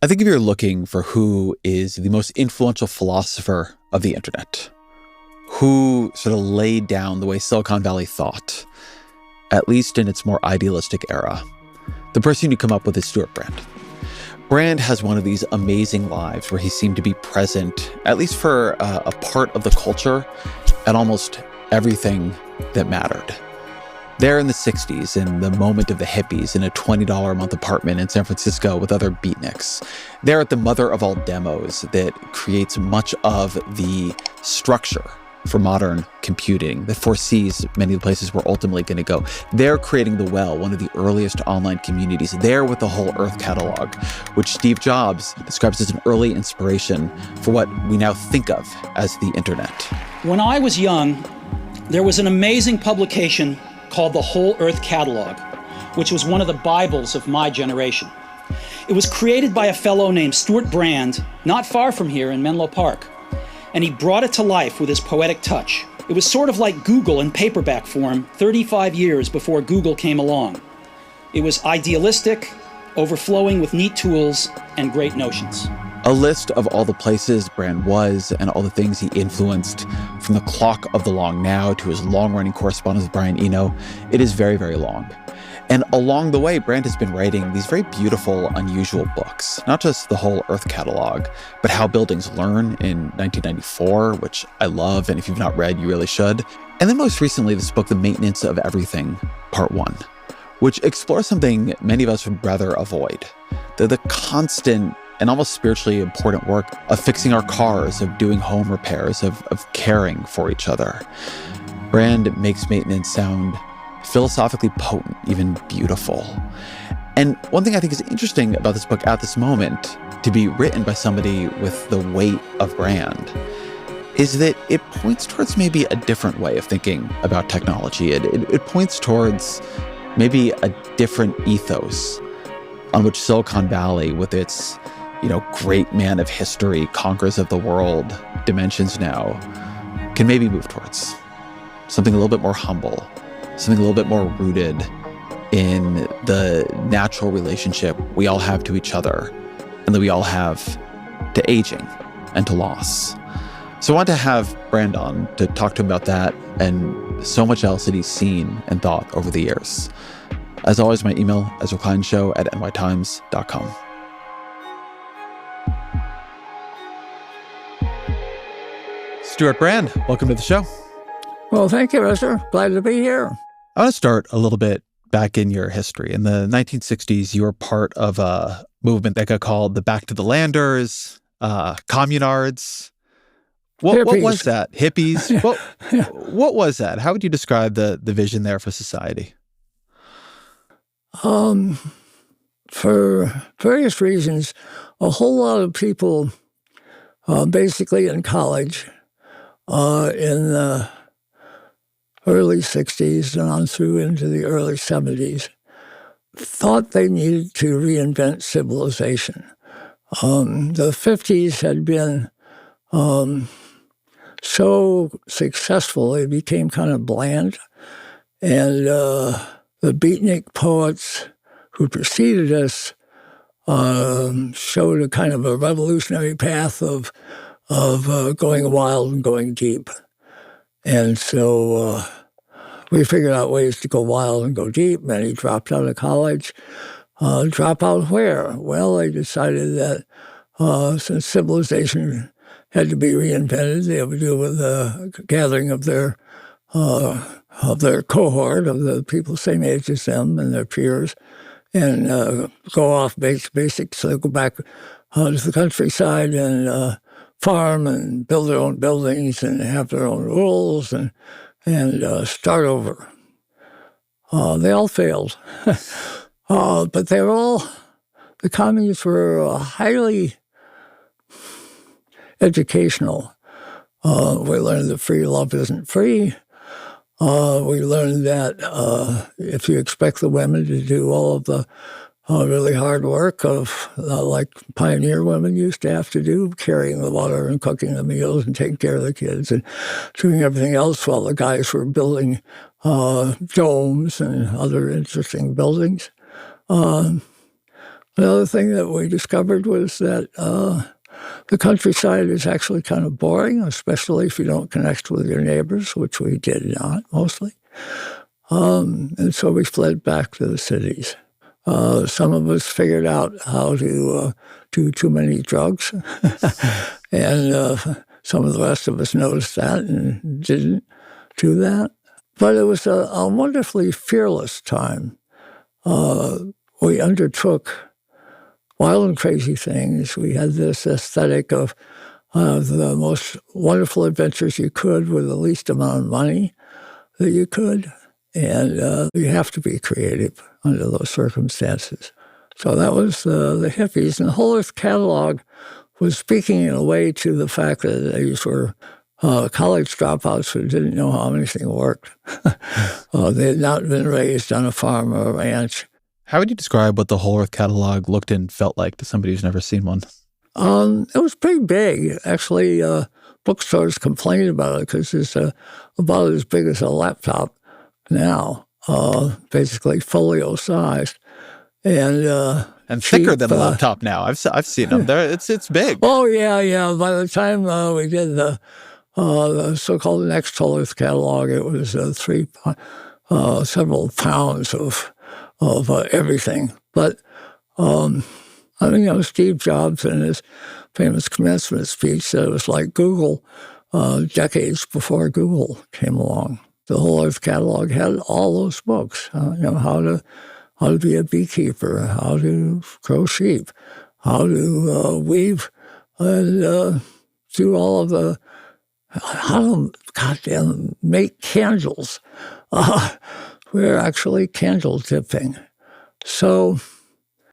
I think if you're looking for who is the most influential philosopher of the internet, who sort of laid down the way Silicon Valley thought, at least in its more idealistic era, the person you come up with is Stewart Brand. Brand has one of these amazing lives where he seemed to be present, at least for a part of the culture, at almost everything that mattered. There in the 60s, in the moment of the hippies, in a $20 a month apartment in San Francisco with other beatniks. There at the mother of all demos that creates much of the structure for modern computing, that foresees many of the places we're ultimately going to go. They're creating The Well, one of the earliest online communities. There with the Whole Earth catalog, which Steve Jobs describes as an early inspiration for what we now think of as the internet. When I was young, there was an amazing publication called the Whole Earth Catalog, which was one of the Bibles of my generation. It was created by a fellow named Stewart Brand, not far from here in Menlo Park, and he brought it to life with his poetic touch. It was sort of like Google in paperback form 35 years before Google came along. It was idealistic, overflowing with neat tools and great notions. A list of all the places Brand was and all the things he influenced, from the clock of the long now to his long-running correspondence with Brian Eno. It is very, very long. And along the way, Brand has been writing these very beautiful, unusual books, not just the Whole Earth catalog, but How Buildings Learn in 1994, which I love, and if you've not read, you really should. And then most recently, this book, The Maintenance of Everything, Part 1, which explores something many of us would rather avoid, the constant and almost spiritually important work of fixing our cars, of doing home repairs, of caring for each other. Brand makes maintenance sound philosophically potent, even beautiful. And one thing I think is interesting about this book at this moment, to be written by somebody with the weight of Brand, is that it points towards maybe a different way of thinking about technology. It points towards maybe a different ethos on which Silicon Valley, with its great man of history, conquerors of the world, dimensions now, can maybe move towards. Something a little bit more humble, something a little bit more rooted in the natural relationship we all have to each other and that we all have to aging and to loss. So I want to have Brand on to talk to him about that and so much else that he's seen and thought over the years. As always, my email, ezrakleinshow@nytimes.com. Stewart Brand, welcome to the show. Well, thank you, Ezra. Glad to be here. I want to start a little bit back in your history. In the 1960s, you were part of a movement that got called the Back to the Landers, communards. What was that? Hippies? What was that? How would you describe the vision there for society? For various reasons, a whole lot of people, basically in college, in the early 60s and on through into the early 70s, thought they needed to reinvent civilization. The 50s had been so successful, they became kind of bland. And the beatnik poets who preceded us showed a kind of a revolutionary path of going wild and going deep. And so we figured out ways to go wild and go deep. Many dropped out of college. Drop out where? Well, they decided that since civilization had to be reinvented, they would do with the gathering of their cohort, of the people same age as them and their peers, and go off basics. So they go back to the countryside and farm and build their own buildings and have their own rules and start over. They all failed. But the communists were highly educational. We learned that free love isn't free. We learned that if you expect the women to do all of the really hard work of like pioneer women used to have to do, carrying the water and cooking the meals and taking care of the kids and doing everything else while the guys were building domes and other interesting buildings. Another thing that we discovered was that the countryside is actually kind of boring, especially if you don't connect with your neighbors, which we did not, mostly. And so we fled back to the cities. Some of us figured out how to do too many drugs, and some of the rest of us noticed that and didn't do that. But it was a wonderfully fearless time. We undertook wild and crazy things. We had this aesthetic of the most wonderful adventures you could with the least amount of money that you could. And you have to be creative under those circumstances. So that was the hippies. And the Whole Earth Catalog was speaking in a way to the fact that these were college dropouts who didn't know how anything worked. They had not been raised on a farm or a ranch. How would you describe what the Whole Earth Catalog looked and felt like to somebody who's never seen one? It was pretty big. Actually, bookstores complained about it because it's about as big as a laptop now, basically folio-sized. And thicker than a laptop now. I've seen them. It's big. Oh, yeah. By the time we did the so-called next Whole Earth Catalog, it was several pounds of everything. But Steve Jobs in his famous commencement speech said it was like Google decades before Google came along. The Whole Earth Catalog had all those books. How to be a beekeeper, how to grow sheep, how to weave, and do all of how to make candles. We're actually candle tipping. So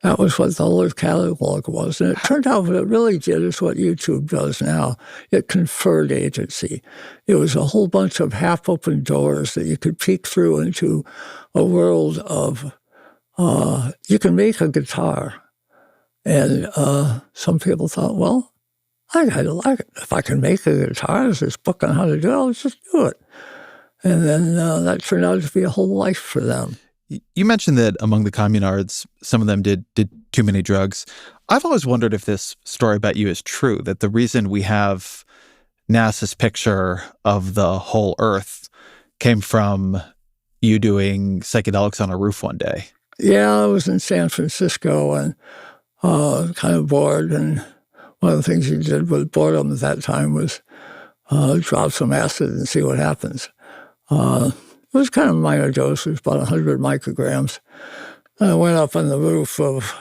that was what the Whole Earth Catalog was. And it turned out what it really did is what YouTube does now. It conferred agency. It was a whole bunch of half-open doors that you could peek through into a world of, you can make a guitar. And some people thought, well, if I can make a guitar, there's this book on how to do it, I'll just do it. And then that turned out to be a whole life for them. You mentioned that among the communards, some of them did too many drugs. I've always wondered if this story about you is true, that the reason we have NASA's picture of the whole Earth came from you doing psychedelics on a roof one day. Yeah, I was in San Francisco and kind of bored. And one of the things you did with boredom at that time was drop some acid and see what happens. It was kind of minor doses, about 100 micrograms. I went up on the roof of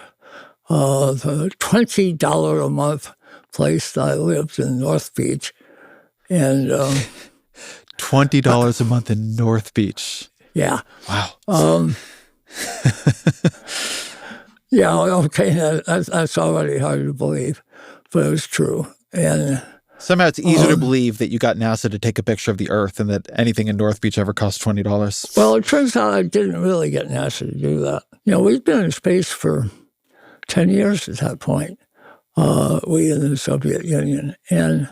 the $20 a month place that I lived in North Beach. And $20 a month in North Beach. Yeah. Wow. Yeah, okay, that's already hard to believe, but it was true. And somehow it's easier to believe that you got NASA to take a picture of the Earth and that anything in North Beach ever cost $20. Well, it turns out I didn't really get NASA to do that. We've been in space for 10 years at that point, we in the Soviet Union. And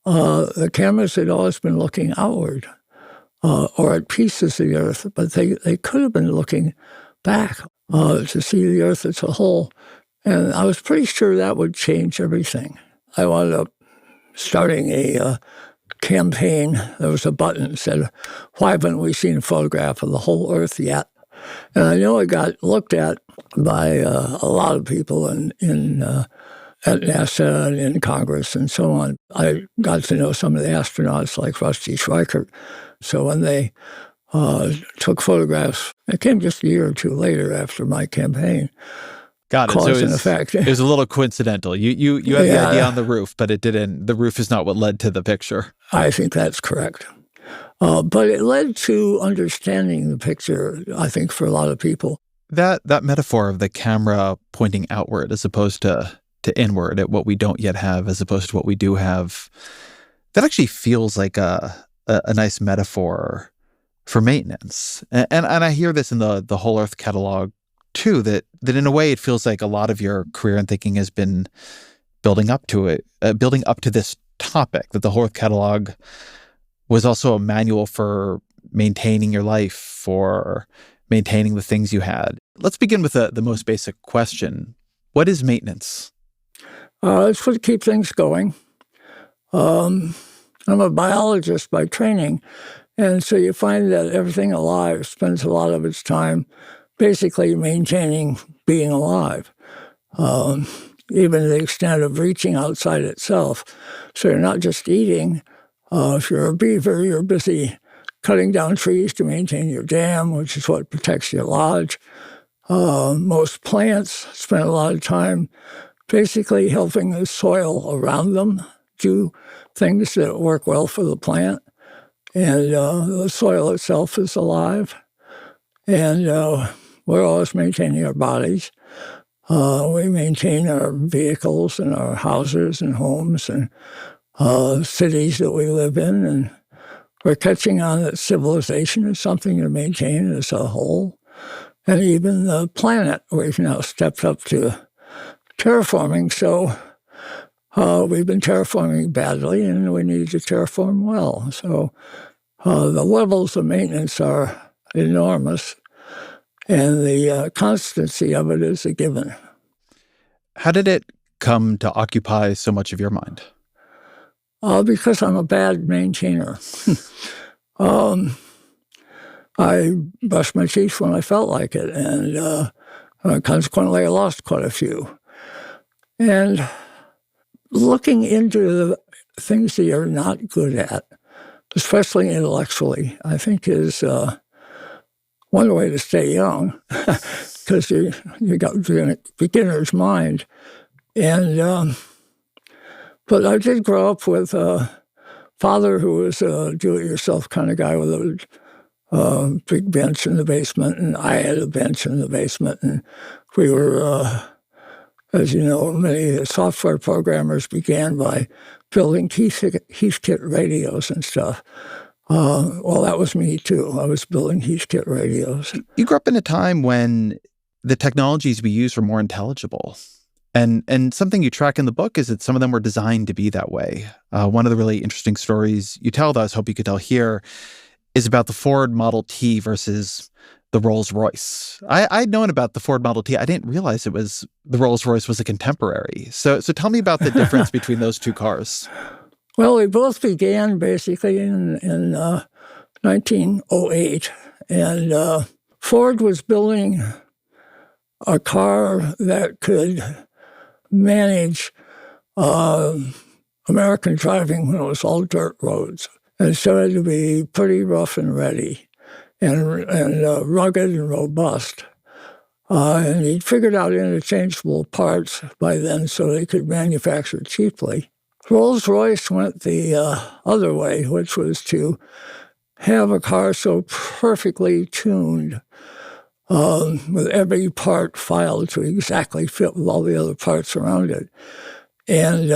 the cameras had always been looking outward or at pieces of the Earth, but they could have been looking back to see the Earth as a whole. And I was pretty sure that would change everything. I wound up starting a campaign. There was a button that said, "Why haven't we seen a photograph of the whole Earth yet?" And I know it got looked at by a lot of people at NASA and in Congress and so on. I got to know some of the astronauts like Rusty Schweickart. So when they took photographs, it came just a year or two later after my campaign. Got it. Cause and effect. It was a little coincidental. You had the idea on the roof, but it didn't. The roof is not what led to the picture. I think that's correct. But it led to understanding the picture, I think, for a lot of people. That metaphor of the camera pointing outward as opposed to inward at what we don't yet have as opposed to what we do have, that actually feels like a nice metaphor for maintenance. And I hear this in the Whole Earth Catalog too, that in a way it feels like a lot of your career and thinking has been building up to it, building up to this topic, that the Whole Earth Catalog was also a manual for maintaining your life, for maintaining the things you had. Let's begin with the most basic question. What is maintenance? It's to keep things going. I'm a biologist by training, and so you find that everything alive spends a lot of its time basically maintaining being alive, even to the extent of reaching outside itself. So you're not just eating. If you're a beaver, you're busy cutting down trees to maintain your dam, which is what protects your lodge. Most plants spend a lot of time basically helping the soil around them do things that work well for the plant. And the soil itself is alive. And we're always maintaining our bodies. We maintain our vehicles and our houses and homes and cities that we live in. And we're catching on that civilization is something to maintain as a whole. And even the planet, we've now stepped up to terraforming. So we've been terraforming badly, and we need to terraform well. So the levels of maintenance are enormous, and the constancy of it is a given. How did it come to occupy so much of your mind? Because I'm a bad maintainer. I brushed my teeth when I felt like it, and consequently I lost quite a few. And looking into the things that you're not good at, especially intellectually, I think is one way to stay young, because you got a beginner's mind. And but I did grow up with a father who was a do-it-yourself kind of guy with a big bench in the basement, and I had a bench in the basement, and we were, as you know, many software programmers began by building Heathkit radios and stuff. Well, that was me too. I was building Heathkit radios. You grew up in a time when the technologies we use were more intelligible. And something you track in the book is that some of them were designed to be that way. One of the really interesting stories you tell, that I hope you could tell here, is about the Ford Model T versus the Rolls-Royce. I'd known about the Ford Model T. I didn't realize the Rolls-Royce was a contemporary. So tell me about the difference between those two cars. Well, they both began basically in 1908. And Ford was building a car that could manage American driving when it was all dirt roads. And so it had to be pretty rough and ready and rugged and robust. And he'd figured out interchangeable parts by then so they could manufacture cheaply. Rolls-Royce went the other way, which was to have a car so perfectly tuned with every part filed to exactly fit with all the other parts around it. And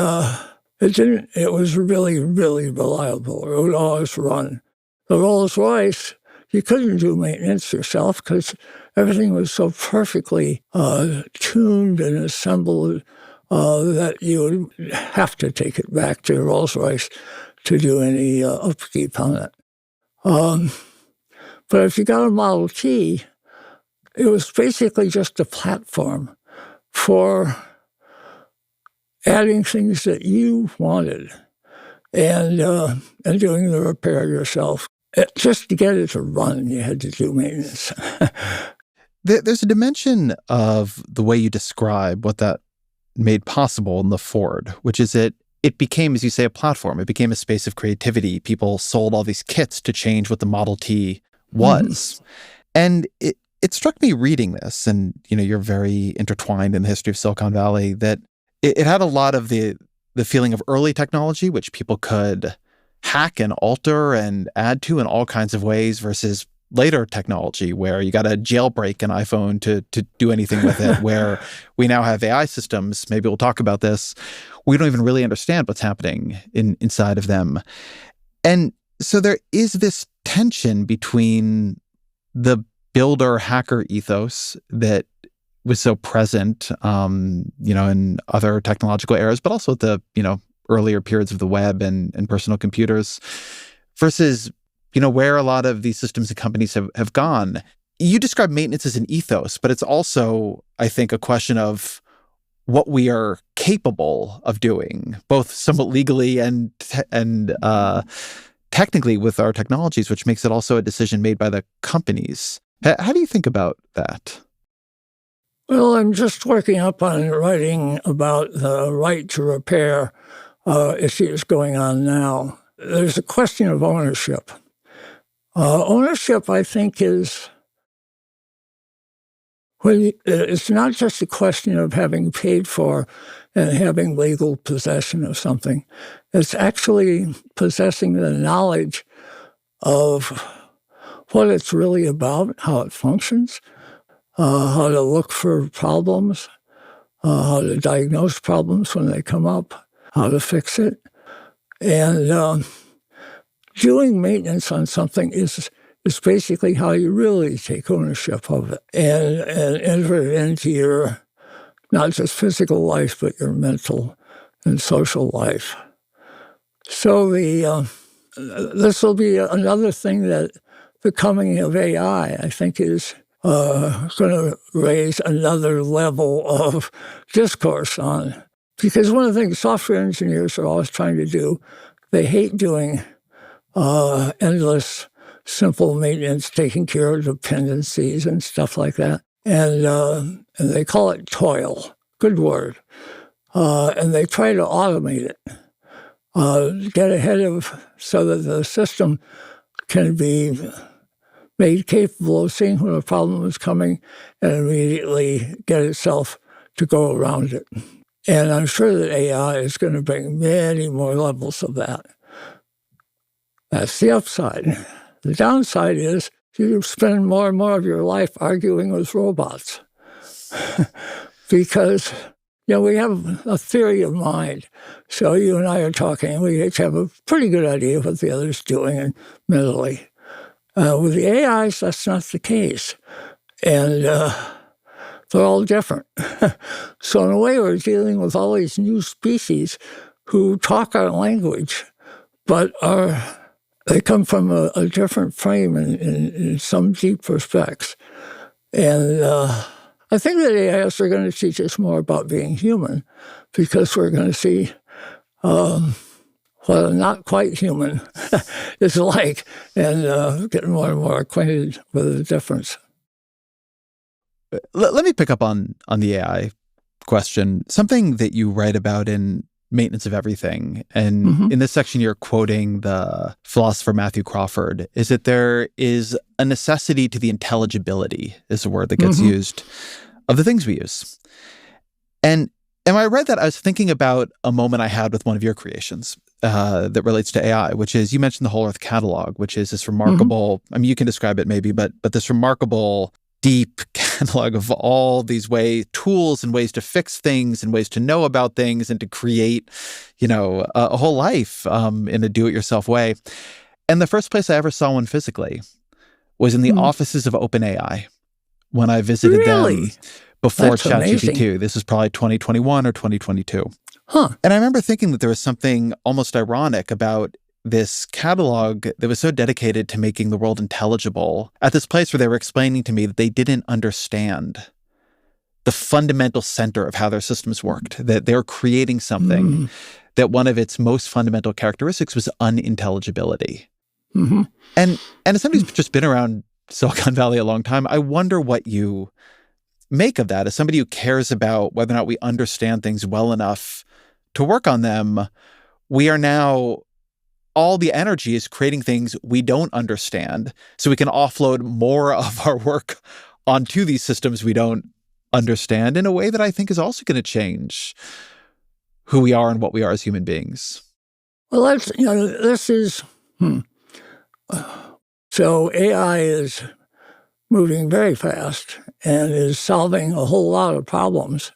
it was really, really reliable. It would always run. The Rolls-Royce, you couldn't do maintenance yourself because everything was so perfectly tuned and assembled that you would have to take it back to Rolls-Royce to do any upkeep on it. But if you got a Model T, it was basically just a platform for adding things that you wanted and doing the repair yourself. Just to get it to run, you had to do maintenance. There's a dimension of the way you describe what that made possible in the Ford, which is it became, as you say, a platform. It became a space of creativity. People sold all these kits to change what the Model T was. And it struck me reading this, and you're very intertwined in the history of Silicon Valley, that it had a lot of the feeling of early technology, which people could hack and alter and add to in all kinds of ways, versus later technology where you got to jailbreak an iPhone to do anything with it, where we now have AI systems, maybe we'll talk about this, we don't even really understand what's happening inside of them. And so there is this tension between the builder hacker ethos that was so present, in other technological eras, but also the, earlier periods of the web and personal computers, versus, where a lot of these systems and companies have gone. You describe maintenance as an ethos, but it's also, I think, a question of what we are capable of doing, both somewhat legally and technically with our technologies, which makes it also a decision made by the companies. How do you think about that? Well, I'm just working up on writing about the right to repair issues going on now. There's a question of ownership. Ownership, I think, is it's not just a question of having paid for and having legal possession of something. It's actually possessing the knowledge of what it's really about, how it functions, how to look for problems, how to diagnose problems when they come up, how to fix it. And doing maintenance on something is basically how you really take ownership of it and enter it into your, not just physical life, but your mental and social life. So this will be another thing that the coming of AI, I think, is going to raise another level of discourse on. Because one of the things software engineers are always trying to do, they hate doing endless, simple maintenance, taking care of dependencies and stuff like that. And they call it toil. Good word. And they try to automate it, get ahead of, so that the system can be made capable of seeing when a problem is coming and immediately get itself to go around it. And I'm sure that AI is going to bring many more levels of that. That's the upside. The downside is you spend more and more of your life arguing with robots because, we have a theory of mind. So you and I are talking, and we each have a pretty good idea of what the other's doing and mentally. With the AIs, that's not the case. And they're all different. So in a way, we're dealing with all these new species who talk our language, but they come from a different frame in some deep respects. And I think that AIs are going to teach us more about being human, because we're going to see what a not quite human is like, and getting more and more acquainted with the difference. Let me pick up on the AI question. Something that you write about in Maintenance of Everything, and in this section you're quoting the philosopher Matthew Crawford, is that there is a necessity to the intelligibility, is a word that gets used, of the things we use. And when I read that, I was thinking about a moment I had with one of your creations that relates to AI, which is, you mentioned the Whole Earth Catalog, which is this remarkable, I mean, you can describe it maybe, but this remarkable deep catalog of all these tools and ways to fix things and ways to know about things and to create, a whole life in a do-it-yourself way. And the first place I ever saw one physically was in the offices of OpenAI when I visited them before ChatGPT. This is probably 2021 or 2022. And I remember thinking that there was something almost ironic about this catalog that was so dedicated to making the world intelligible at this place where they were explaining to me that they didn't understand the fundamental center of how their systems worked, that they were creating something that one of its most fundamental characteristics was unintelligibility. And as somebody who's just been around Silicon Valley a long time, I wonder what you make of that. As somebody who cares about whether or not we understand things well enough to work on them, we are now, all the energy is creating things we don't understand so we can offload more of our work onto these systems we don't understand in a way that I think is also going to change who we are and what we are as human beings. Well, this is, so AI is moving very fast and is solving a whole lot of problems.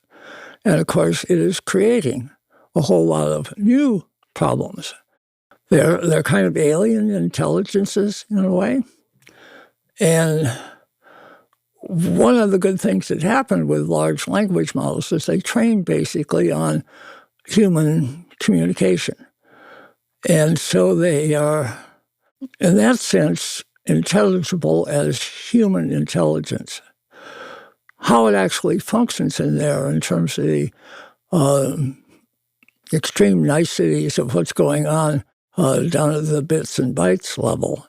And of course, it is creating a whole lot of new problems. They're kind of alien intelligences in a way. And one of the good things that happened with large language models is they train basically on human communication. And so they are, in that sense, intelligible as human intelligence. how it actually functions in there in terms of the extreme niceties of what's going on down at the bits and bytes level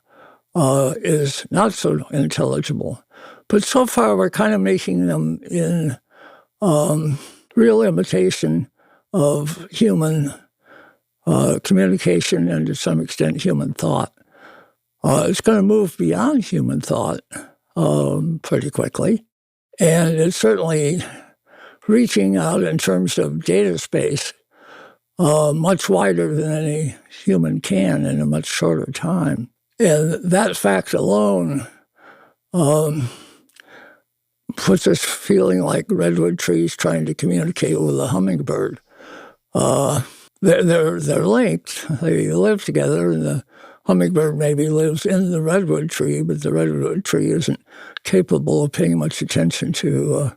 is not so intelligible. But so far, we're kind of making them in real imitation of human communication and, to some extent, human thought. It's going to move beyond human thought pretty quickly. And it's certainly reaching out in terms of data space much wider than any human can in a much shorter time. And that fact alone puts us feeling like redwood trees trying to communicate with a hummingbird. They're linked. They live together, and the hummingbird maybe lives in the redwood tree, but the redwood tree isn't capable of paying much attention to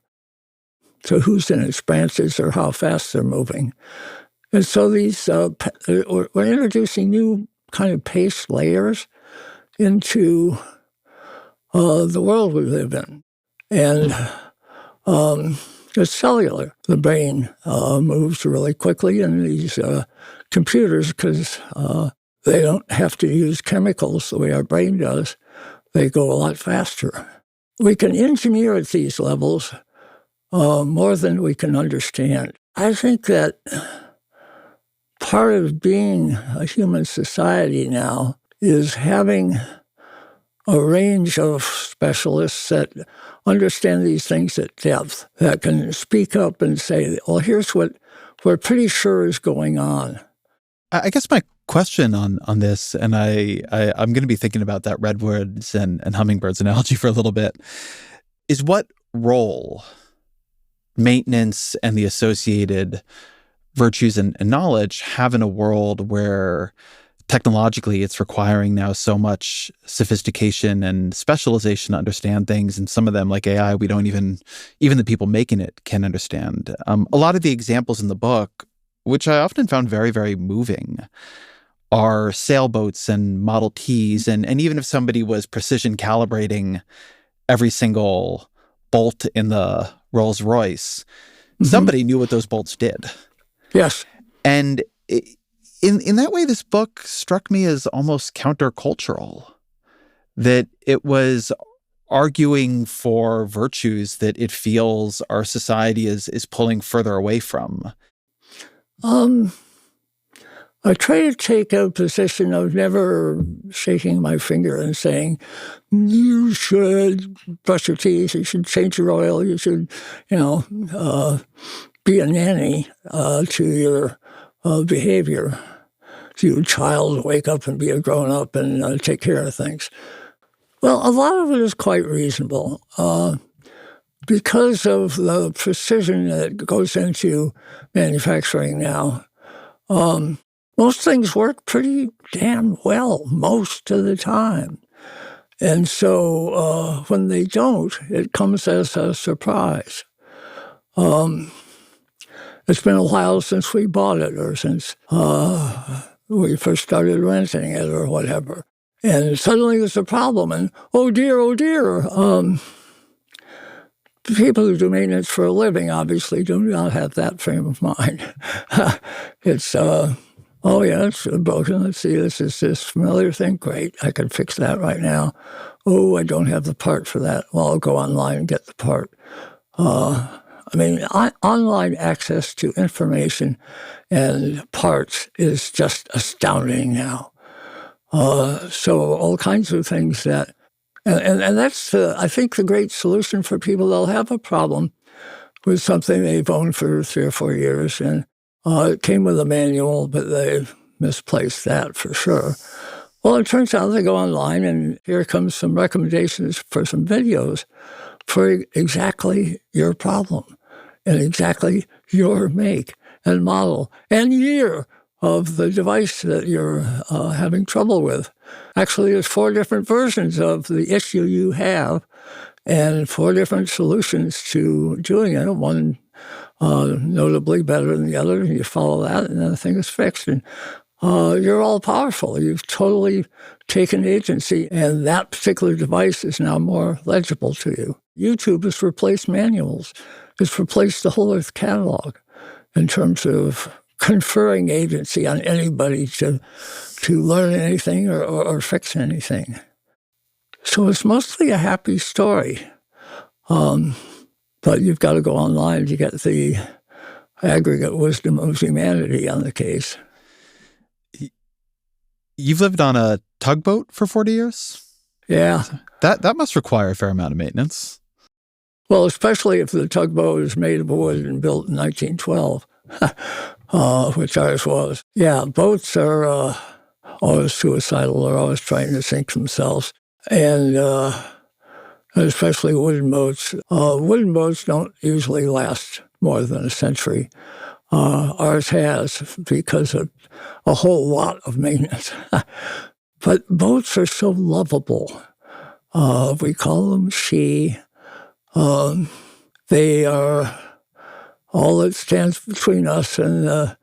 who's in its branches or how fast they're moving. And so we're introducing new kind of pace layers into the world we live in. And it's cellular. The brain moves really quickly in these computers because they don't have to use chemicals the way our brain does. They go a lot faster. We can engineer at these levels more than we can understand. I think that part of being a human society now is having a range of specialists that understand these things at depth, that can speak up and say, well, here's what we're pretty sure is going on. I guess my question on this, and I'm going to be thinking about that redwoods and hummingbirds analogy for a little bit, is what role maintenance and the associated virtues and knowledge have in a world where technologically it's requiring now so much sophistication and specialization to understand things, and some of them, like AI, we don't even the people making it can understand. A lot of the examples in the book, which I often found very, very moving, are sailboats and Model Ts, and even if somebody was precision calibrating every single bolt in the Rolls Royce, somebody knew what those bolts did. Yes. And in that way, this book struck me as almost countercultural, that it was arguing for virtues that it feels our society is pulling further away from. I try to take a position of never shaking my finger and saying, you should brush your teeth, you should change your oil, you should, be a nanny to your behavior. You child, wake up and be a grown-up and take care of things. Well, a lot of it is quite reasonable. Because of the precision that goes into manufacturing now, most things work pretty damn well most of the time. And so when they don't, it comes as a surprise. It's been a while since we bought it, or since we first started renting it or whatever. And suddenly there's a problem, and oh dear. People who do maintenance for a living obviously do not have that frame of mind. It's, it's broken. Let's see, this is this familiar thing. Great, I can fix that right now. Oh, I don't have the part for that. Well, I'll go online and get the part. Online access to information and parts is just astounding now. So all kinds of things that, and that's, I think, the great solution for people that'll have a problem with something they've owned for 3 or 4 years. And it came with a manual, but they've misplaced that for sure. Well, it turns out they go online, and here comes some recommendations for some videos for exactly your problem and exactly your make and model and year of the device that you're having trouble with. Actually, there's 4 different versions of the issue you have and 4 different solutions to doing it. One notably better than the other, and you follow that, and then the thing is fixed. And you're all powerful. You've totally taken agency, and that particular device is now more legible to you. YouTube has replaced manuals. It's replaced the whole Earth catalog in terms of conferring agency on anybody to learn anything or fix anything. So it's mostly a happy story. But you've got to go online to get the aggregate wisdom of humanity on the case. You've lived on a tugboat for 40 years? Yeah. That must require a fair amount of maintenance. Well, especially if the tugboat is made of wood and built in 1912, which ours was. Yeah, boats are always suicidal. They're always trying to sink themselves. And especially wooden boats. Wooden boats don't usually last more than a century. Ours has, because of a whole lot of maintenance. But boats are so lovable. We call them she. They are all that stands between us and the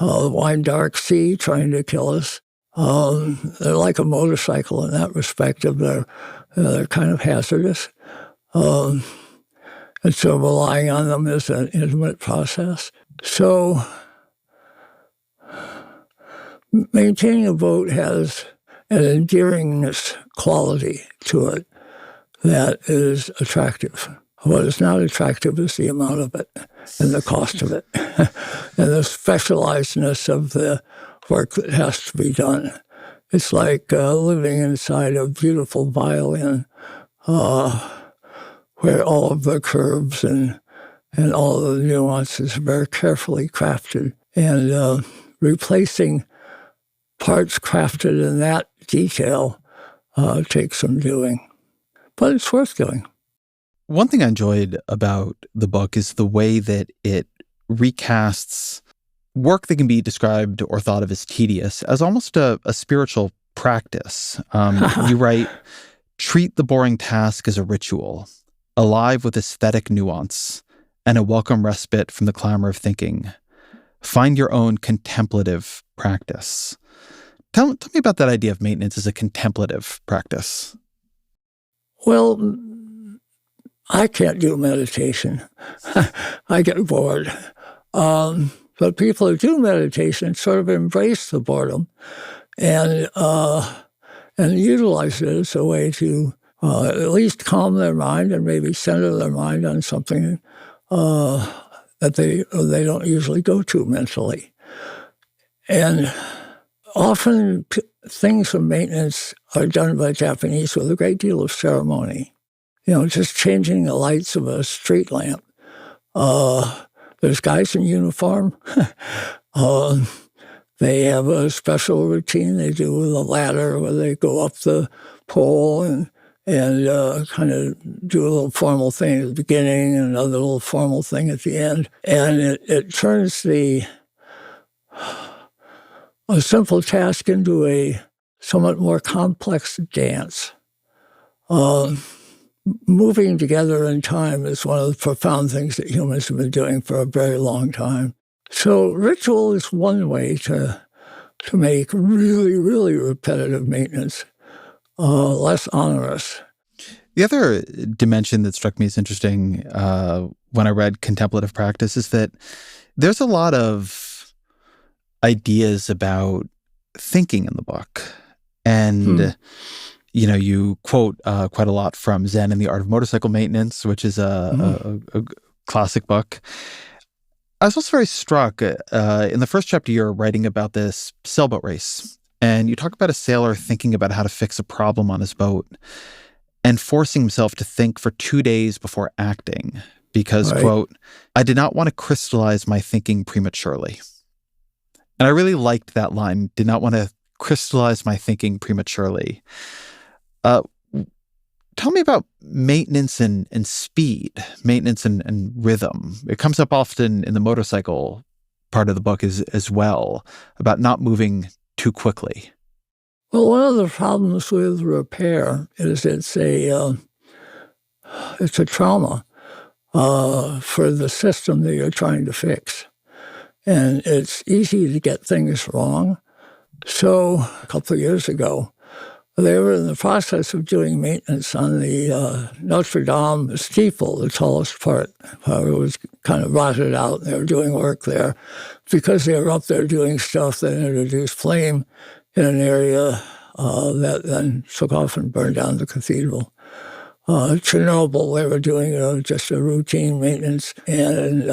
wide, dark sea trying to kill us. They're like a motorcycle in that respect. They're kind of hazardous. And so relying on them is an intimate process. So maintaining a boat has an endearingness quality to it that is attractive. What is not attractive is the amount of it and the cost of it and the specializedness of the work that has to be done. It's like living inside a beautiful violin where all of the curves and all of the nuances are very carefully crafted. And replacing parts crafted in that detail takes some doing. But it's worth doing. One thing I enjoyed about the book is the way that it recasts work that can be described or thought of as tedious as almost a spiritual practice. You write, treat the boring task as a ritual, alive with aesthetic nuance and a welcome respite from the clamor of thinking. Find your own contemplative practice. Tell me about that idea of maintenance as a contemplative practice. Well, I can't do meditation. I get bored. But people who do meditation sort of embrace the boredom and utilize it as a way to at least calm their mind and maybe center their mind on something that they don't usually go to mentally. And often things of maintenance are done by Japanese with a great deal of ceremony. You know, just changing the lights of a street lamp. There's guys in uniform. They have a special routine they do with a ladder where they go up the pole and kind of do a little formal thing at the beginning and another little formal thing at the end. And it turns a simple task into a somewhat more complex dance. Moving together in time is one of the profound things that humans have been doing for a very long time. So ritual is one way to make really, really repetitive maintenance less onerous. The other dimension that struck me as interesting when I read contemplative practice is that there's a lot of ideas about thinking in the book. And you know, you quote quite a lot from Zen and the Art of Motorcycle Maintenance, which is a classic book. I was also very struck in the first chapter, you're writing about this sailboat race. And you talk about a sailor thinking about how to fix a problem on his boat and forcing himself to think for 2 days before acting because, quote, I did not want to crystallize my thinking prematurely. And I really liked that line, did not want to crystallize my thinking prematurely. Tell me about maintenance and speed, maintenance and rhythm. It comes up often in the motorcycle part of the book as well, about not moving too quickly. Well, one of the problems with repair is it's a trauma for the system that you're trying to fix. And it's easy to get things wrong. So a couple of years ago, they were in the process of doing maintenance on the Notre Dame steeple, the tallest part. It was kind of rotted out. They were doing work there because they were up there doing stuff that introduced flame in an area that then took off and burned down the cathedral. Chernobyl, they were doing just a routine maintenance and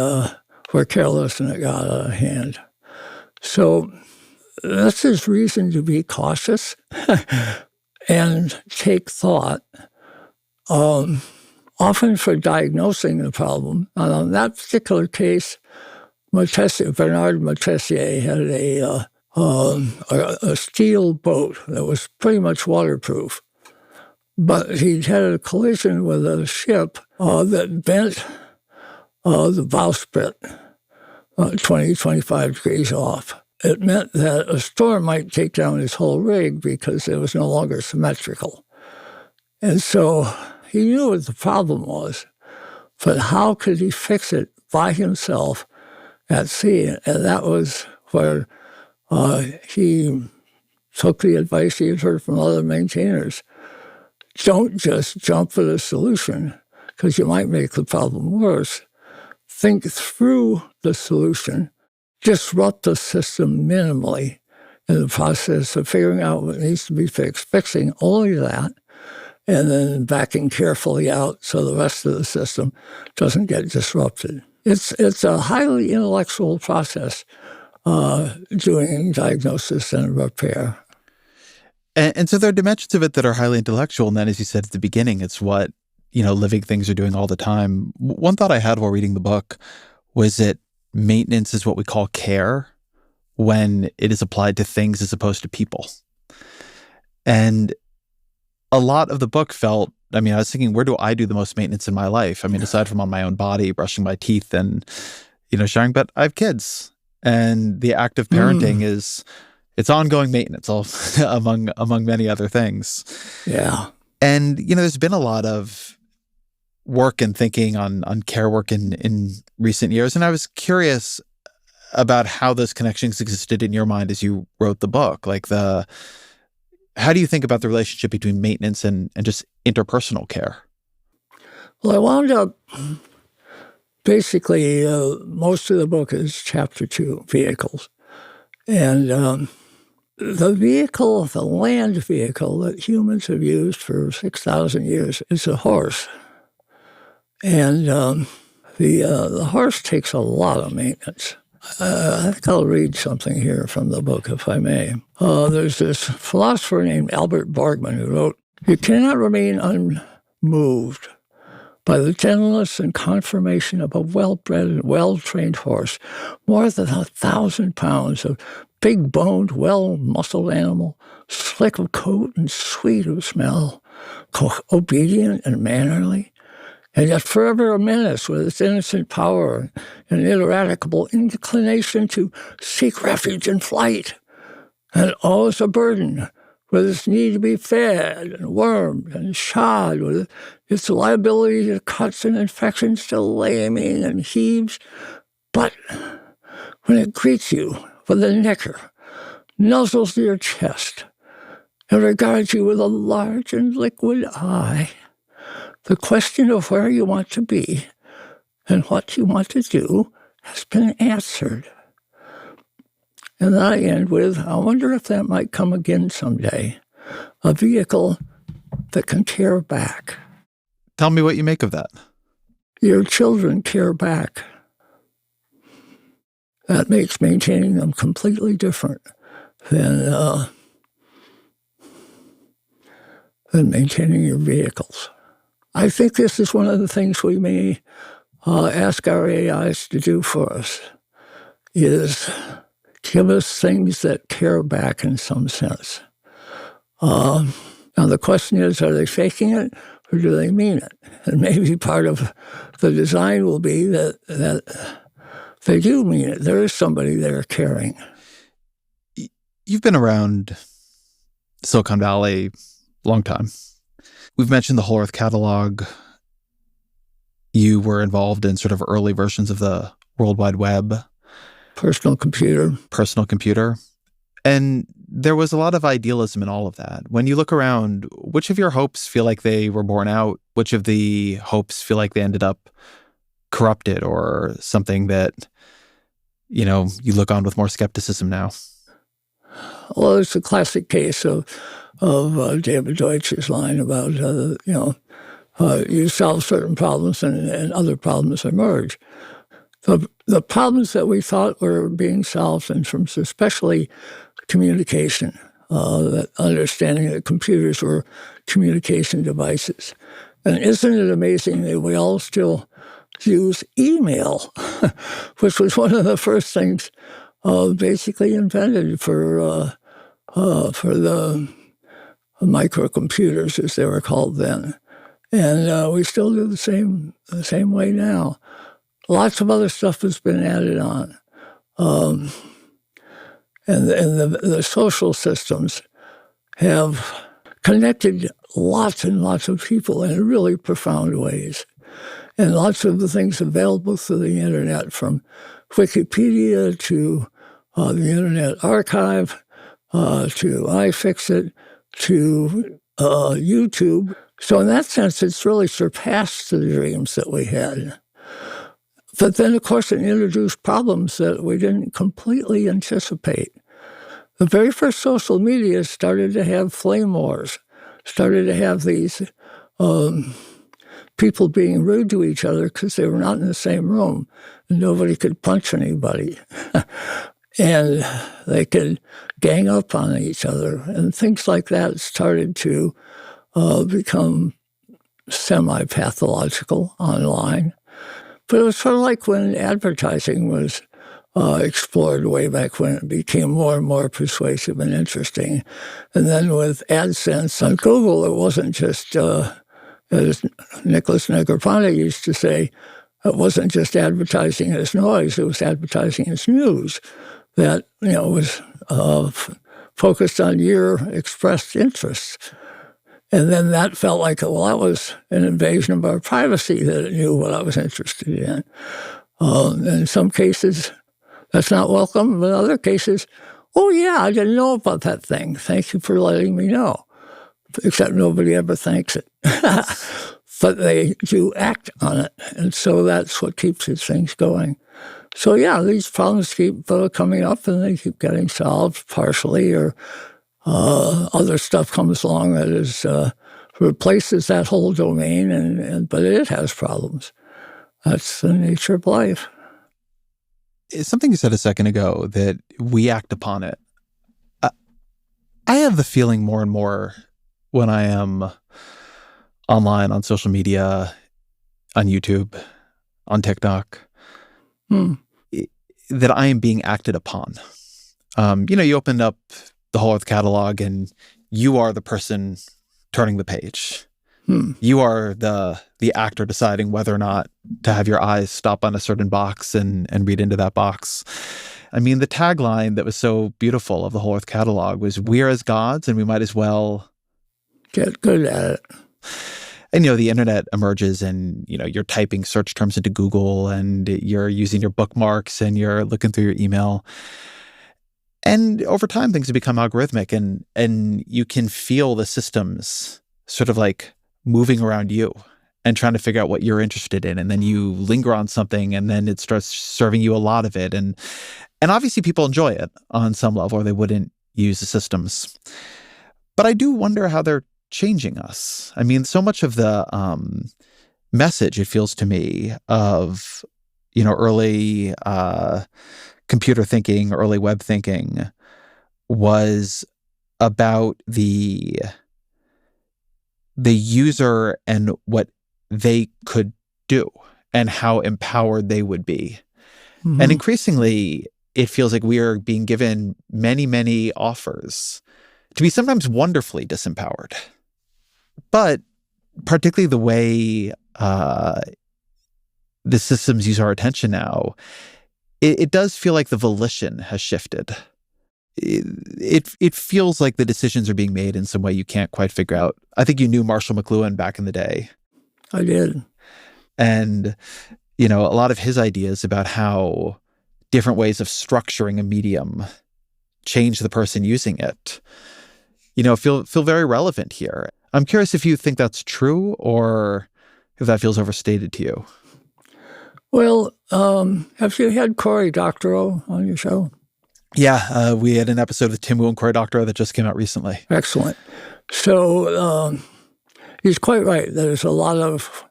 were careless and it got out of hand. So this is reason to be cautious and take thought, often for diagnosing the problem. In that particular case, Bernard Moitessier had a steel boat that was pretty much waterproof. But he had a collision with a ship that bent the bowsprit 20, 25 degrees off. It meant that a storm might take down his whole rig because it was no longer symmetrical. And so he knew what the problem was, but how could he fix it by himself at sea? And that was where he took the advice he had heard from other maintainers. Don't just jump at a solution because you might make the problem worse. Think through the solution, disrupt the system minimally in the process of figuring out what needs to be fixed, fixing only that, and then backing carefully out so the rest of the system doesn't get disrupted. It's a highly intellectual process, doing diagnosis and repair. And so there are dimensions of it that are highly intellectual. And then, as you said at the beginning, it's what, living things are doing all the time. One thought I had while reading the book was that maintenance is what we call care when it is applied to things as opposed to people. And a lot of the book felt, I was thinking, where do I do the most maintenance in my life? Aside from on my own body, brushing my teeth and, showering, but I have kids. And the act of parenting is... it's ongoing maintenance among many other things. Yeah. And, there's been a lot of work and thinking on care work in recent years. And I was curious about how those connections existed in your mind as you wrote the book. How do you think about the relationship between maintenance and just interpersonal care? Well, I wound up, basically, most of the book is chapter 2, vehicles. And the vehicle, the land vehicle that humans have used for 6,000 years is a horse. And the horse takes a lot of maintenance. I think I'll read something here from the book, if I may. There's this philosopher named Albert Borgman who wrote, "You cannot remain unmoved by the gentleness and conformation of a well-bred and well-trained horse, more than 1,000 pounds of big-boned, well-muscled animal, slick of coat and sweet of smell, obedient and mannerly, and yet forever a menace with its innocent power and ineradicable inclination to seek refuge in flight, and always a burden with its need to be fed and wormed and shod, with its liability to cuts and infections, to lambing and heaves. But when it greets you with a nicker, nuzzles your chest, and regards you with a large and liquid eye, the question of where you want to be and what you want to do has been answered." And then I end with, I wonder if that might come again someday, a vehicle that can care back. Tell me what you make of that. Your children care back. That makes maintaining them completely different than maintaining your vehicles. I think this is one of the things we may ask our AIs to do for us, is give us things that care back in some sense. Now the question is, are they faking it or do they mean it? And maybe part of the design will be that they do mean it. There is somebody there caring. You've been around Silicon Valley a long time. We've mentioned the Whole Earth Catalog. You were involved in sort of early versions of the World Wide Web. Personal computer. And there was a lot of idealism in all of that. When you look around, which of your hopes feel like they were borne out? Which of the hopes feel like they ended up corrupted or something that, you look on with more skepticism now? Well, it's a classic case of David Deutsch's line about, you solve certain problems and other problems emerge. The problems that we thought were being solved in terms of especially communication, that understanding that computers were communication devices. And isn't it amazing that we all still use email, which was one of the first things basically invented for the microcomputers, as they were called then. And we still do the same way now. Lots of other stuff has been added on. And the social systems have connected lots and lots of people in really profound ways. And lots of the things available through the internet, from Wikipedia to the Internet Archive to iFixit to YouTube. So in that sense, it's really surpassed the dreams that we had. But then, of course, it introduced problems that we didn't completely anticipate. The very first social media started to have flame wars, started to have these people being rude to each other because they were not in the same room, and nobody could punch anybody. And they could gang up on each other. And things like that started to become semi-pathological online. But it was sort of like when advertising was explored way back when. It became more and more persuasive and interesting. And then with AdSense on Google, it wasn't just, as Nicholas Negroponte used to say, it wasn't just advertising as noise, it was advertising as news that, was focused on your expressed interests. And then that felt like, well, that was an invasion of our privacy, that it knew what I was interested in. In some cases, that's not welcome. But in other cases, oh, yeah, I didn't know about that thing. Thank you for letting me know. Except nobody ever thanks it. But they do act on it. And so that's what keeps these things going. So, yeah, these problems keep coming up, and they keep getting solved partially, or other stuff comes along that is replaces that whole domain, but it has problems. That's the nature of life. It's something you said a second ago, that we act upon it. I have the feeling more and more when I am online, on social media, on YouTube, on TikTok, that I am being acted upon. You open up the Whole Earth catalog and you are the person turning the page. You are the actor deciding whether or not to have your eyes stop on a certain box and read into that box. I mean, the tagline that was so beautiful of the Whole Earth catalog was, "We are as gods and we might as well get good at it." And, the internet emerges and, you're typing search terms into Google and you're using your bookmarks and you're looking through your email. And over time, things have become algorithmic, and you can feel the systems sort of like moving around you and trying to figure out what you're interested in. And then you linger on something and then it starts serving you a lot of it. And obviously people enjoy it on some level, or they wouldn't use the systems. But I do wonder how they're changing us. I mean, so much of the message, it feels to me, of, early computer thinking, early web thinking, was about the user and what they could do and how empowered they would be. Mm-hmm. And increasingly, it feels like we are being given many, many offers to be sometimes wonderfully disempowered. But particularly the way the systems use our attention now, it does feel like the volition has shifted. It feels like the decisions are being made in some way you can't quite figure out. I think you knew Marshall McLuhan back in the day. I did. And, a lot of his ideas about how different ways of structuring a medium change the person using it, feel very relevant here. I'm curious if you think that's true or if that feels overstated to you. Well, have you had Cory Doctorow on your show? Yeah, we had an episode with Tim Wu and Cory Doctorow that just came out recently. Excellent. So he's quite right. There's a lot of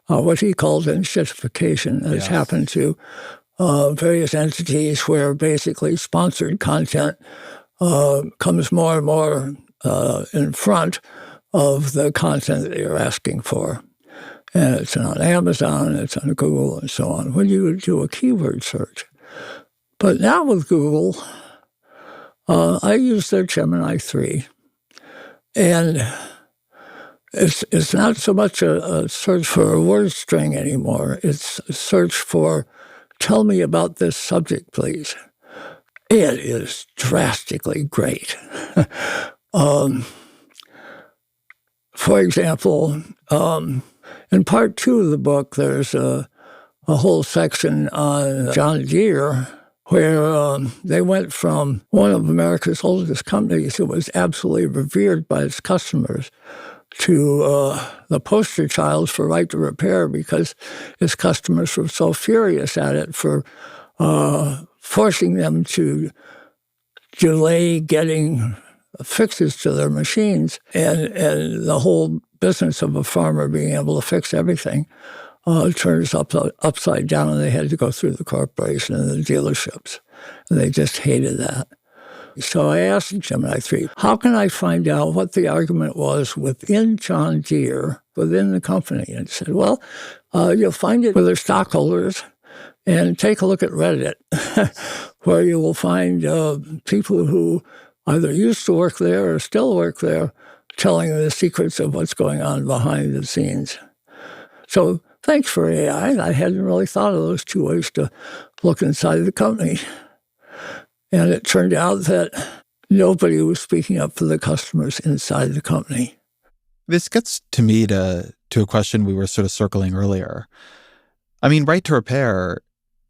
what he calls gentrification that has happened to various entities where basically sponsored content comes more and more in front of the content that you're asking for. And it's on Amazon, it's on Google, and so on, when you do a keyword search. But now with Google, I use their Gemini 3. And it's not so much a search for a word string anymore. It's a search for, tell me about this subject, please. It is drastically great. For example, in part 2 of the book, there's a whole section on John Deere, where they went from one of America's oldest companies that was absolutely revered by its customers to the poster child for right to repair because its customers were so furious at it for forcing them to delay getting fixes to their machines, and the whole business of a farmer being able to fix everything turns upside down, and they had to go through the corporation and the dealerships. And they just hated that. So I asked Gemini 3, how can I find out what the argument was within John Deere, within the company? And it said, well, you'll find it with their stockholders, and take a look at Reddit, where you will find people who either used to work there or still work there, telling the secrets of what's going on behind the scenes. So thanks for AI. I hadn't really thought of those two ways to look inside the company. And it turned out that nobody was speaking up for the customers inside the company. This gets to me to a question we were sort of circling earlier. I mean, right to repair,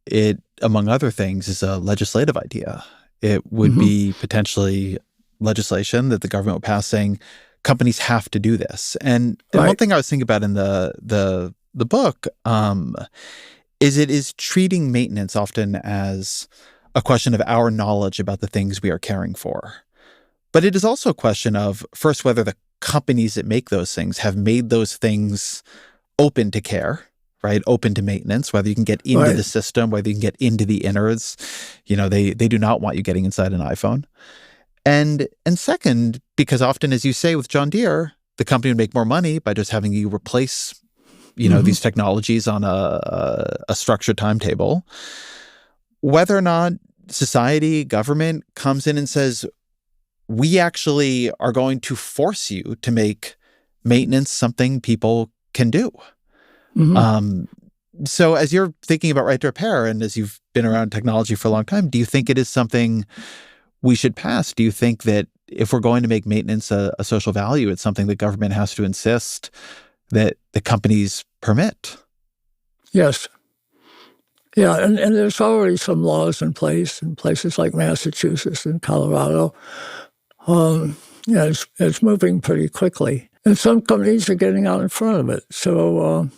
it, among other things, is a legislative idea. It would be potentially legislation that the government would pass saying companies have to do this. And one thing I was thinking about in the book is it is treating maintenance often as a question of our knowledge about the things we are caring for. But it is also a question of, first, whether the companies that make those things have made those things open to care, right? Open to maintenance, whether you can get into the system, whether you can get into the innards. They do not want you getting inside an iPhone. And second, because often, as you say with John Deere, the company would make more money by just having you replace, these technologies on a structured timetable. Whether or not society, government comes in and says, we actually are going to force you to make maintenance something people can do. So as you're thinking about right to repair, and as you've been around technology for a long time, do you think it is something we should pass? Do you think that if we're going to make maintenance a social value, it's something the government has to insist that the companies permit? Yes. Yeah, and there's already some laws in place in places like Massachusetts and Colorado. It's moving pretty quickly. And some companies are getting out in front of it. So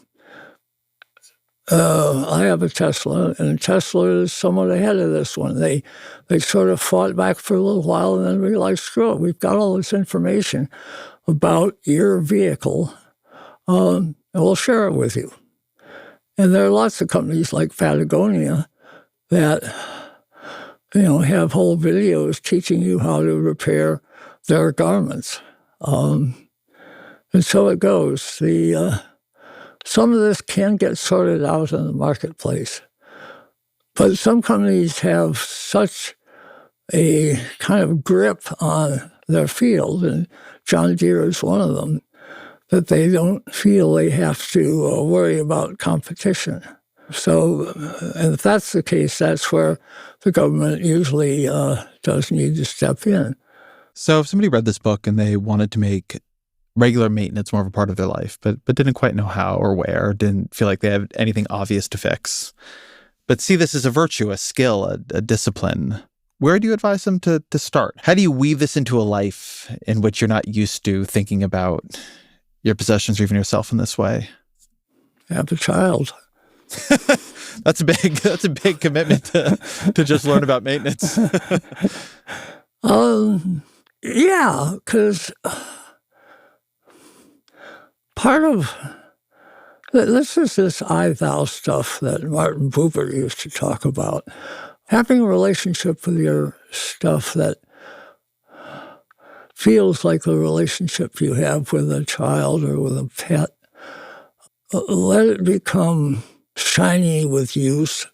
I have a Tesla, and Tesla is somewhat ahead of this one. They sort of fought back for a little while and then realized, screw it, we've got all this information about your vehicle, and we'll share it with you. And there are lots of companies like Patagonia that, have whole videos teaching you how to repair their garments. And so it goes. Some of this can get sorted out in the marketplace. But some companies have such a kind of grip on their field, and John Deere is one of them, that they don't feel they have to worry about competition. So, and if that's the case, that's where the government usually does need to step in. So if somebody read this book and they wanted to make regular maintenance more of a part of their life, but didn't quite know how or where, didn't feel like they had anything obvious to fix, but see this as a virtue, a skill, a discipline, where do you advise them to start? How do you weave this into a life in which you're not used to thinking about your possessions or even yourself in this way? Have a child. That's a big commitment to just learn about maintenance. Yeah, because part of this is this I-thou stuff that Martin Buber used to talk about. Having a relationship with your stuff that feels like the relationship you have with a child or with a pet. Let it become shiny with use.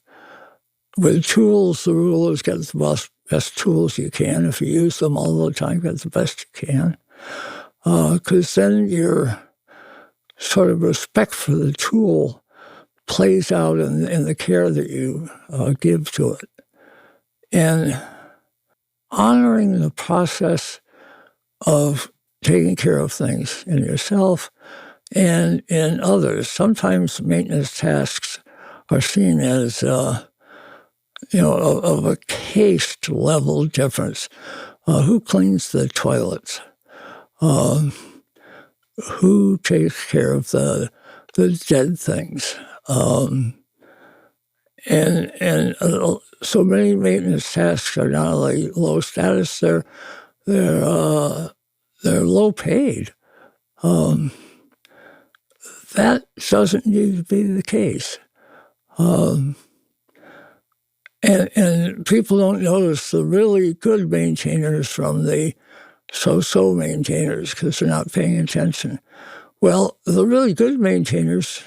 With tools, the rule is get the best tools you can. If you use them all the time, get the best you can. Because then your sort of respect for the tool plays out in the care that you give to it. And honoring the process of taking care of things in yourself and in others. Sometimes maintenance tasks are seen as, of a caste level difference. Who cleans the toilets? Who takes care of the dead things? And so many maintenance tasks are not only low status, they're low paid. That doesn't need to be the case. And people don't notice the really good maintainers from the so-so maintainers because they're not paying attention. Well, the really good maintainers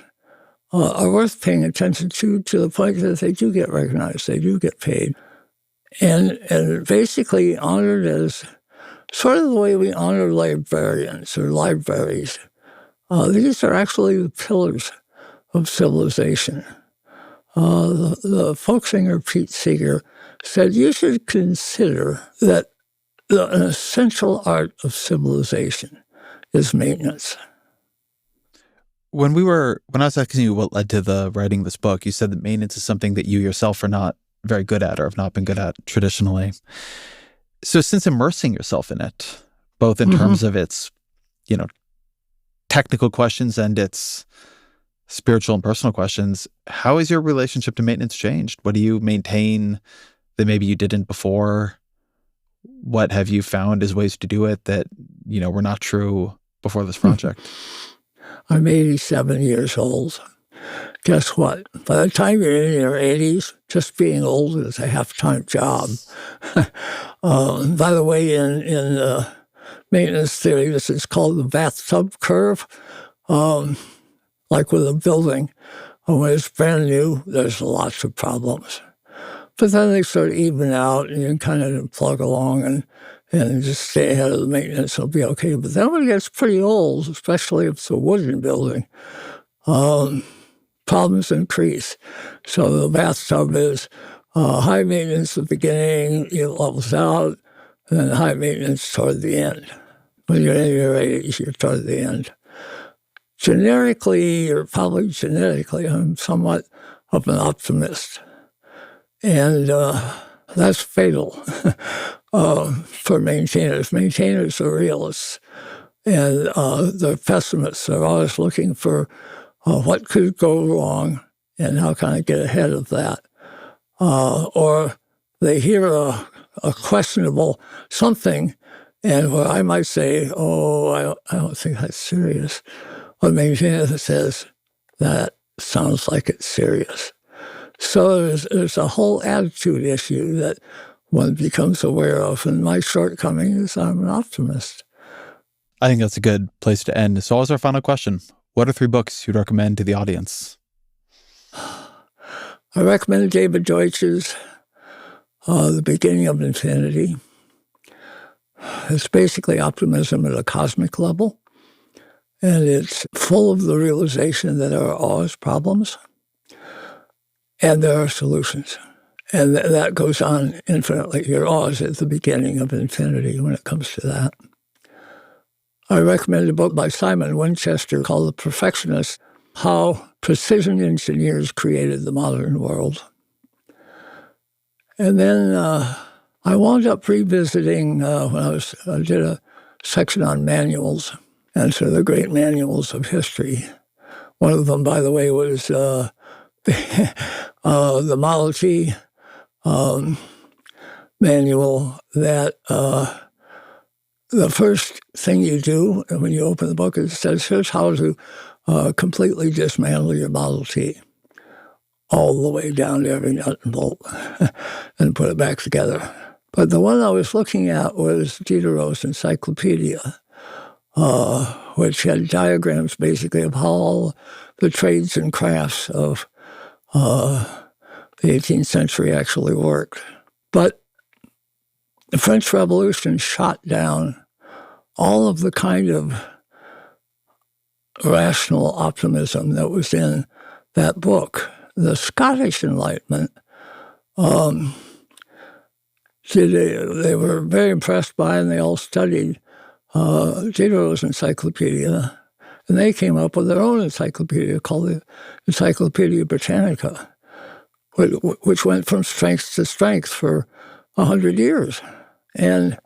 are worth paying attention to the point that they do get recognized, they do get paid. And basically honored as sort of the way we honor librarians or libraries. These are actually the pillars of civilization. The folk singer Pete Seeger said, you should consider that an essential art of civilization is maintenance. When I was asking you what led to the writing of this book, you said that maintenance is something that you yourself are not very good at or have not been good at traditionally. So since immersing yourself in it, both in terms of its, technical questions and its spiritual and personal questions, how has your relationship to maintenance changed? What do you maintain that maybe you didn't before? What have you found as ways to do it that, were not true before this project? I'm 87 years old. Guess what? By the time you're in your 80s, just being old is a half-time job. By the way, in maintenance theory, this is called the bathtub curve. Like with a building, when it's brand new, there's lots of problems. But then they sort of even out, and you can kind of plug along and just stay ahead of the maintenance, it'll be okay. But then when it gets pretty old, especially if it's a wooden building, problems increase. So the bathtub is high maintenance at the beginning, it levels out, and then high maintenance toward the end. When you're in your 80s, you're toward the end. Generically, or probably genetically, I'm somewhat of an optimist. And that's fatal for maintainers. Maintainers are realists, and they're pessimists. They're always looking for what could go wrong and how can I get ahead of that. Or they hear a questionable something, and where I might say, I don't think that's serious. A maintainer says, that sounds like it's serious. So there's a whole attitude issue that one becomes aware of. And my shortcoming is I'm an optimist. I think that's a good place to end. So as our final question, what are 3 books you'd recommend to the audience? I recommend David Deutsch's The Beginning of Infinity. It's basically optimism at a cosmic level. And it's full of the realization that there are always problems and there are solutions. And that goes on infinitely. You're always at the beginning of infinity when it comes to that. I recommend a book by Simon Winchester called The Perfectionist, How Precision Engineers Created the Modern World. And then I wound up revisiting when I did a section on manuals, and so the great manuals of history. One of them, by the way, was the Model T manual, that the first thing you do when you open the book, it says, here's how to completely dismantle your Model T, all the way down to every nut and bolt, and put it back together. But the one I was looking at was Diderot's Encyclopedia, which had diagrams basically of how all the trades and crafts of the 18th century actually worked. But the French Revolution shot down all of the kind of rational optimism that was in that book. The Scottish Enlightenment, they were very impressed by, and they all studied Diderot's Encyclopedia, and they came up with their own encyclopedia called the Encyclopedia Britannica, which went from strength to strength for 100 years. And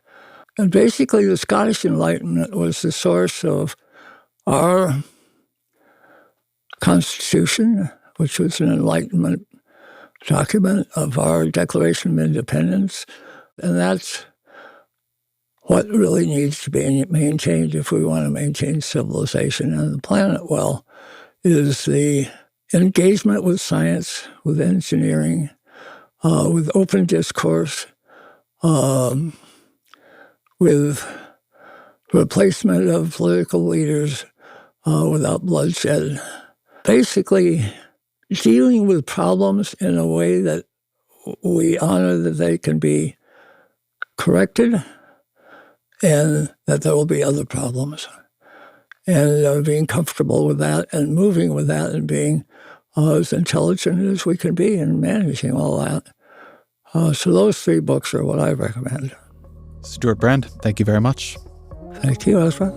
basically the Scottish Enlightenment was the source of our Constitution, which was an Enlightenment document, of our Declaration of Independence. And that's what really needs to be maintained if we want to maintain civilization and the planet well, is the engagement with science, with engineering, with open discourse, with replacement of political leaders without bloodshed. Basically, dealing with problems in a way that we honor that they can be corrected and that there will be other problems. And being comfortable with that and moving with that and being as intelligent as we can be and managing all that. So those 3 books are what I recommend. Stewart Brand, thank you very much. Thank you, Ezra.